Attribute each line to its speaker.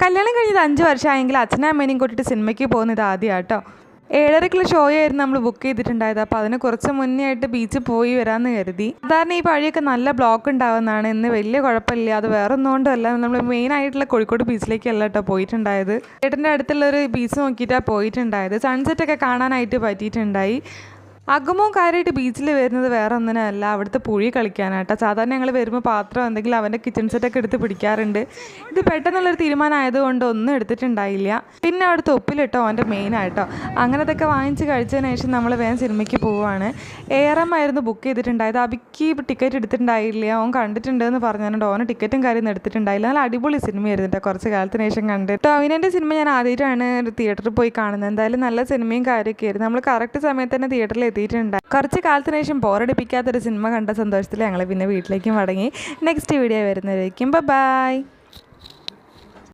Speaker 1: കല്യാണം കഴിഞ്ഞത് 5 വർഷമായെങ്കിൽ അച്ഛനും അമ്മേനെയും കൂട്ടിയിട്ട് സിനിമയ്ക്ക് പോകുന്നത് ആദ്യമാട്ടോ. 7:30 ഷോ ആയിരുന്നു നമ്മൾ ബുക്ക് ചെയ്തിട്ടുണ്ടായത്. അപ്പോൾ അതിന് കുറച്ച് മുന്നേ ആയിട്ട് ബീച്ചിൽ പോയി വരാമെന്ന് കരുതി. സാധാരണ ഈ വഴിയൊക്കെ നല്ല ബ്ലോക്ക് ഉണ്ടാവുന്നതാണ്. ഇന്ന് വലിയ കുഴപ്പമില്ല. അത് വേറെ ഒന്നുകൊണ്ടല്ല, നമ്മൾ മെയിനായിട്ടുള്ള കോഴിക്കോട് ബീച്ചിലേക്കല്ല കേട്ടോ പോയിട്ടുണ്ടായത്. ചേട്ടൻ്റെ അടുത്തുള്ളൊരു ബീച്ച് നോക്കിയിട്ടാണ് പോയിട്ടുണ്ടായത്. സൺസെറ്റൊക്കെ കാണാനായിട്ട് പറ്റിയിട്ടുണ്ടായി. അകമോ കാര്യമായിട്ട് ബീച്ചിൽ വരുന്നത് വേറെ ഒന്നിനല്ല, അവിടുത്തെ പുഴി കളിക്കാനായിട്ടോ. സാധാരണ ഞങ്ങൾ വരുമ്പോൾ പാത്രം എന്തെങ്കിലും അവൻ്റെ കിച്ചൺ സെറ്റൊക്കെ എടുത്ത് പിടിക്കാറുണ്ട്. ഇത് പെട്ടെന്നുള്ളൊരു തീരുമാനമായതുകൊണ്ട് ഒന്നും എടുത്തിട്ടുണ്ടായില്ല. പിന്നെ അവിടുത്തെ ഉപ്പിലിട്ടോ അവൻ്റെ മെയിനായിട്ടോ. അങ്ങനത്തൊക്കെ വാങ്ങിച്ച് കഴിച്ചതിന് ശേഷം നമ്മൾ വേഗം സിനിമയ്ക്ക് പോവുകയാണ്. ARM ആയിരുന്നു ബുക്ക് ചെയ്തിട്ടുണ്ടായത്. അബിക്ക് ടിക്കറ്റ് എടുത്തിട്ടുണ്ടായില്ല. അവൻ കണ്ടിട്ടുണ്ടെന്ന് പറഞ്ഞിട്ടുണ്ട്. അവന് ടിക്കറ്റും കാര്യമൊന്നും എടുത്തിട്ടുണ്ടായില്ല. നല്ല അടിപൊളി സിനിമയായിരുന്നു കേട്ടോ. കുറച്ച് കാലത്തിന് ശേഷം കണ്ടിട്ട് അവനെ സിനിമ ഞാൻ ആദ്യമായിട്ടാണ് തിയേറ്ററിൽ പോയി കാണുന്നത്. എന്തായാലും നല്ല സിനിമയും കാര്യമൊക്കെ ആയിരുന്നു. നമ്മൾ കറക്റ്റ് സമയത്ത് തന്നെ തിയേറ്ററിൽ എത്തിയിട്ടുണ്ടായി. കുറച്ച് കാലത്തിന് ശേഷം ബോറടിപ്പിക്കാത്തൊരു സിനിമ കണ്ട സന്തോഷത്തിൽ ഞങ്ങൾ പിന്നെ വീട്ടിലേക്കും മടങ്ങി. നെക്സ്റ്റ് വീഡിയോ വരുന്നതായിരിക്കും. ബൈ.